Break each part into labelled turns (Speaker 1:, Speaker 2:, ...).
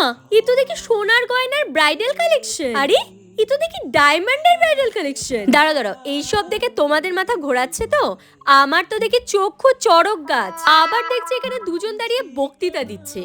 Speaker 1: মা, এ তো দেখি সোনার গয়নার ব্রাইডাল কালেকশন। আরে এ তো দেখি ডায়মন্ডের ব্রাইডাল কালেকশন। দাঁড়াও দাঁড়াও, এইসব দেখে তোমাদের মাথা ঘোরাচ্ছে তো? আমার তো দেখি চক্ষু চড়ক গাছ। আবার দেখছি এখানে দুজন দাঁড়িয়ে বক্তৃতা দিচ্ছে।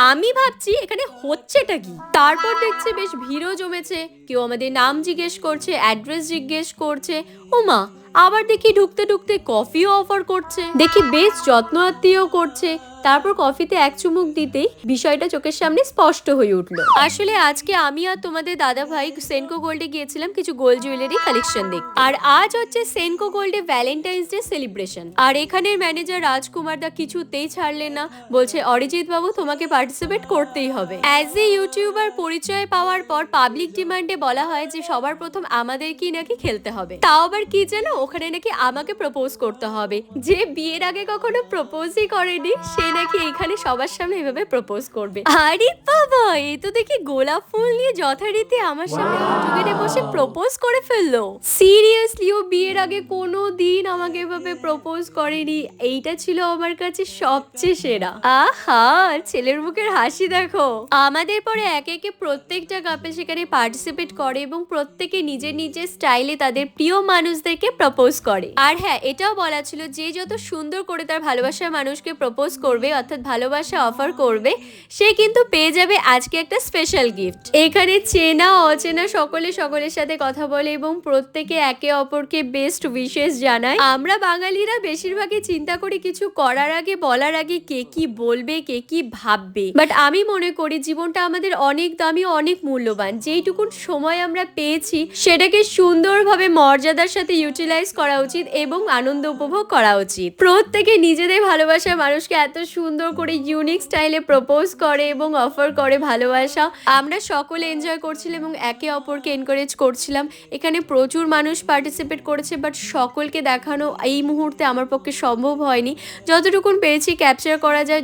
Speaker 1: আমি ভাবছি এখানে হচ্ছেটা কি। তারপর দেখছি বেশ ভিড়ও জমেছে, কেউ আমাদের নাম জিজ্ঞেস করছে, অ্যাড্রেস জিজ্ঞেস করছে। ও মা, আবার দেখি ঢুকতে ঢুকতে কফিও অফার করছে, দেখি বেশ যত্ন আত্মীয় করছে। তারপর কফিতে এক চুমুক দিতেই বিষয়টা চোখের সামনে স্পষ্ট হয়ে উঠলো। আসলে আজকে আমি আর তোমাদের দাদা ভাই সেনকো গোল্ডে গিয়েছিলাম কিছু গোল্ড জুয়েলারি কালেকশন দেখতে। আর আজ হচ্ছে সেনকো গোল্ডে ভ্যালেন্টাইন্স ডে সেলিব্রেশন। আর এখানের ম্যানেজার রাজকুমার দা কিছুতেই ছাড়লেন না, বলছে অরিজিৎ বাবু তোমাকে পার্টিসিপেট করতেই হবে। অ্যাজ এ ইউটিউবার পরিচয় পাওয়ার পর পাবলিক ডিমান্ডে বলা হয় যে সবার প্রথম আমাদেরকেই নাকি খেলতে হবে। তাও আবার কি জানো, ওখানে নাকি আমাকে প্রপোজ করতে হবে। যে বিয়ের আগে কখনো প্রপোজই করেনি সে নাকি এইখানে সবার সামনে এভাবে প্রপোজ করবে। আরে বাবা, এই তো দেখি গোলাপ ফুল নিয়ে যথারীতি আমার সামনে হাঁটুগেড়ে বসে প্রপোজ করে ফেললো। সিরিয়াসলি, ও বিয়ের আগে কোনো দিন আমাকে এভাবে প্রপোজ করেনি। এইটা ছিল আমার কাছে সবচেয়ে সেরা। আহা, ছেলের মুখের হাসি দেখো। আমাদের পরে একে একে প্রত্যেকটা কাপল সেখানে পার্টিসিপেট করে এবং প্রত্যেকে নিজের নিজের স্টাইলে তাদের প্রিয় মানুষদেরকে প্রপোজ করে। আর হ্যাঁ, এটাও বলা ছিল যে যত সুন্দর করে তার ভালোবাসার মানুষকে প্রপোজ করবে, অর্থাৎ ভালোবাসা অফার করবে, সে কিন্তু পেয়ে যাবে আজকে একটা স্পেশাল গিফট। এখানে চেনা অচেনা সকলে সকলের সাথে কথা বলে এবং প্রত্যেকে একে অপরকে বেস্ট উইশেস জানায়। আমরা বাঙালিরা বেশিরভাগই চিন্তা করি কিছু করার আগে, বলার আগে কে কি বলবে, কে কি ভাববে। বাট আমি মনে করি জীবনটা আমাদের অনেক দামি, অনেক মূল্যবান। যেইটুকুন সময় আমরা পেয়েছি সেটাকে সুন্দরভাবে মর্যাদার সাথে ইউটিলাইজ করা উচিত এবং আনন্দ উপভোগ করা উচিত। প্রত্যেকে নিজেদের ভালোবাসার মানুষকে এত সুন্দর করে ইউনিক স্টাইলে প্রপোজ করে এবং অফার করে ভালোবাসা। আমরা সকলে এনজয় করছিলাম এবং একে অপরকে এনকারেজ করছিলাম। এখানে প্রচুর মানুষ পার্টিসিপেট করেছে, বাট সকলকে দেখানো এই মুহূর্তে আমার পক্ষে সম্ভব হয়নি। যতটুকুন পেয়েছি ক্যাপচার করা যায়,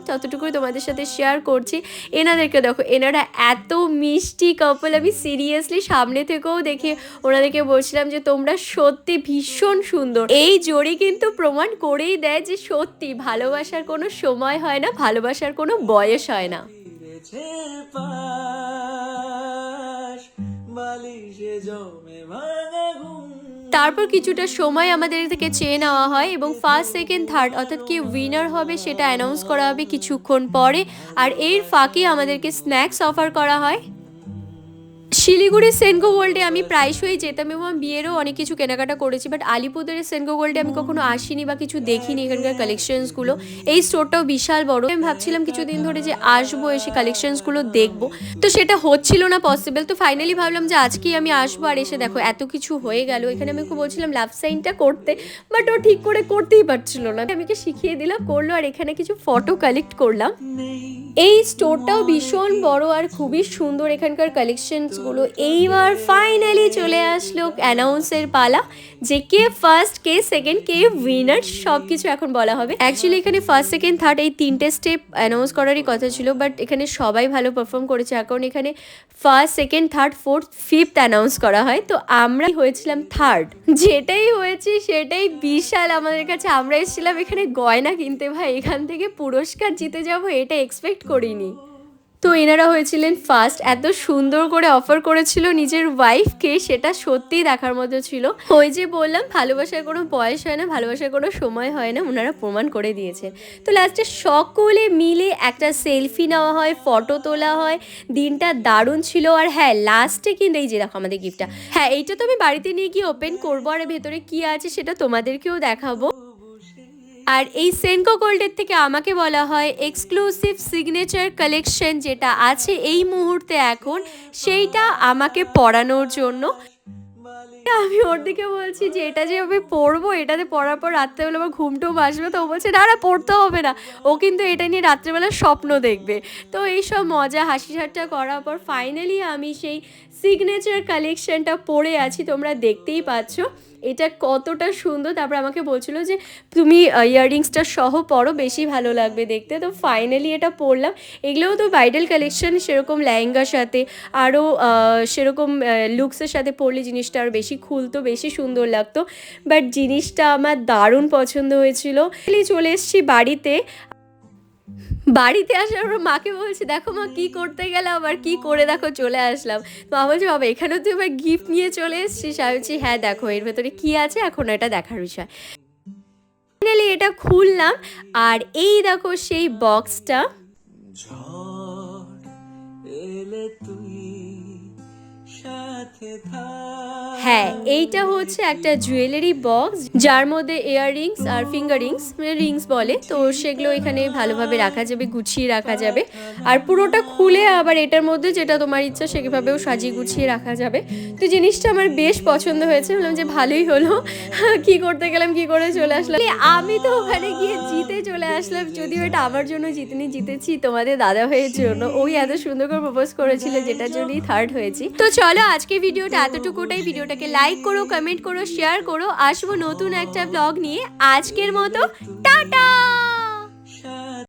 Speaker 1: ততটুকুই তোমাদের সাথে শেয়ার করছি। এনাদেরকে দেখো, এনারা এত মিষ্টি কাপল। আমি সিরিয়াসলি সামনে থেকেও দেখে ওনাদেরকে বলছিলাম যে তোমরা সত্যি ভীষণ সুন্দর। এই জড়ি কিন্তু প্রমাণ করেই দেয় যে সত্যি ভালোবাসার কোনো সময় হয় না, ভালোবাসার কোনো বয়স হয় না। তারপর কিছুটা সময় আমাদের থেকে চেয়ে নেওয়া হয় এবং ফার্স্ট, সেকেন্ড, থার্ড অর্থাৎ কি উইনার হবে সেটা অ্যানাউন্স করা হবে কিছুক্ষণ পরে। আর এর ফাঁকে আমাদেরকে স্ন্যাক্স অফার করা হয়। শিলিগুড়ির সেনকো গোল্ডে আমি প্রায়শই যেতাম এবং বিয়েরও অনেক কিছু কেনাকাটা করেছি, বাট আলিপুরের সেনকো গোল্ডে আমি কখনো আসিনি বা কিছু দেখিনি এখানকার কালেকশনসগুলো। এই স্টোরটাও বিশাল বড়। আমি ভাবছিলাম কিছুদিন ধরে যে আসবো, এসে কালেকশনসগুলো দেখবো, তো সেটা হচ্ছিল না পসিবল। তো ফাইনালি ভাবলাম যে আজকেই আমি আসবো। আর এসে দেখো এত কিছু হয়ে গেল। এখানে আমি খুব বলছিলাম লাভ সাইনটা করতে, বাট ও ঠিক করে করতেই পারছিল না। আমাকে শিখিয়ে দিলাম, করলো। আর এখানে কিছু ফটো কালেক্ট করলাম। এই স্টোরটাও ভীষণ বড় আর খুবই সুন্দর এখানকার কালেকশনসগুলো। এইবার ফাইনালি চলে আসলো অ্যানাউন্সের পালা, যে কে ফার্স্ট, কে সেকেন্ড, কে উইনার সব কিছু এখন বলা হবে। অ্যাকচুয়ালি এখানে ফার্স্ট, সেকেন্ড, থার্ড এই তিনটে স্টেপ অ্যানাউন্স করারই কথা ছিল, বাট এখানে সবাই ভালো পারফর্ম করেছে। কারণ এখানে first, second, third, fourth, fifth announce করা হয়। তো আমরা হয়েছিলাম থার্ড। যেটাই হয়েছে সেটাই বিশাল আমাদের কাছে। আমরা এসেছিলাম এখানে গয়না কিনতে, ভাই এখান থেকে পুরস্কার জিতে যাবো এটা এক্সপেক্ট করিনি। তো এনারা হয়েছিলেন ফার্স্ট। এত সুন্দর করে অফার করেছিল নিজের ওয়াইফকে, সেটা সত্যিই দেখার মতো ছিল। ওই যে বললাম ভালোবাসার কোনো বয়স হয় না, ভালোবাসার কোনো সময় হয় না, ওনারা প্রমাণ করে দিয়েছেন। তো লাস্টে সকলে মিলে একটা সেলফি নেওয়া হয়, ফটো তোলা হয়। দিনটা দারুণ ছিল। আর হ্যাঁ, লাস্টে কিন্তু এই যে দেখো আমাদের গিফটটা, হ্যাঁ এইটা তো আমি বাড়িতে নিয়ে গিয়ে ওপেন করবো আর ভেতরে কি আছে সেটা তোমাদেরকেও দেখাবো। আর এই সেনকো গোল্ডের থেকে আমাকে বলা হয় এক্সক্লুসিভ সিগনেচার কালেকশন যেটা আছে এই মুহূর্তে এখন, সেইটা আমাকে পরানোর জন্য। আমি ওর দিকে বলছি যে এটা যে আমি পরবো, এটাতে পরার পর রাত্রেবেলা আমার ঘুমটাও আসবে। তো ও বলছে না না, পড়তে হবে না, ও কিন্তু এটা নিয়ে রাত্রেবেলা স্বপ্ন দেখবে। তো এইসব মজা হাসি ঠাট্টা করার পর ফাইনালি আমি সেই সিগনেচার কালেকশনটা পরে আছি, তোমরা দেখতেই পাচ্ছ এটা কতটা সুন্দর। তারপর আমাকে বলছিল যে তুমি ইয়াররিংসটা সহ পরো, বেশি ভালো লাগবে দেখতে। তো ফাইনালি এটা পরলাম। এগুলোও তো ব্রাইডাল কালেকশন, সেরকম লেহেঙ্গার সাথে আরও সেরকম লুকসের সাথে পরলে জিনিসটা আরও বেশি খুলতো, বেশি সুন্দর লাগতো। বাট জিনিসটা আমার দারুণ পছন্দ হয়েছিল। চলে এসেছি বাড়িতে। বাড়িতে আসার পর মাকে বলছি, দেখো মা কি করতে গেলাম, আবার কি করে দেখো চলে আসলাম। মা বলছে, বাবা এখানেও তুই এবার গিফট নিয়ে চলে এসেছিস। আমি বলছি হ্যাঁ দেখো এর ভেতরে কি আছে এখন এটা দেখার বিষয়। ফাইনালি এটা খুললাম আর এই দেখো সেই বক্সটা। হ্যাঁ এইটা হচ্ছে একটা জুয়েলারি বক্স যার মধ্যে ইয়াররিংস আর ফিঙ্গার রিংস, মানে রিংস বলে, তো সেগুলো এখানে ভালোভাবে রাখা যাবে, গুছিয়ে রাখা যাবে। আর পুরোটা খুলে আবার এটার মধ্যে যেটা তোমার ইচ্ছা সেভাবেও সাজিয়ে গুছিয়ে রাখা যাবে। তো জিনিসটা আমার বেশ পছন্দ হয়েছে, বললাম যে ভালোই হলো, কি করতে গেলাম কি করে চলে আসলাম। আমি তো ওখানে গিয়ে জিতে চলে আসলাম, যদিও এটা আমার জন্য জিতনি, জিতেছি তোমাদের দাদা ভাইয়ের জন্য। ওই এত সুন্দর করে প্রপোজ করেছিল যেটার জন্যই থার্ড হয়েছি। তো চলো আজকে ভিডিওটা এতটুকুটাই। ভিডিওটাকে লাইক করো, কমেন্ট করো, শেয়ার করো। আসবো নতুন একটা ব্লগ নিয়ে। আজকের মতো টাটা।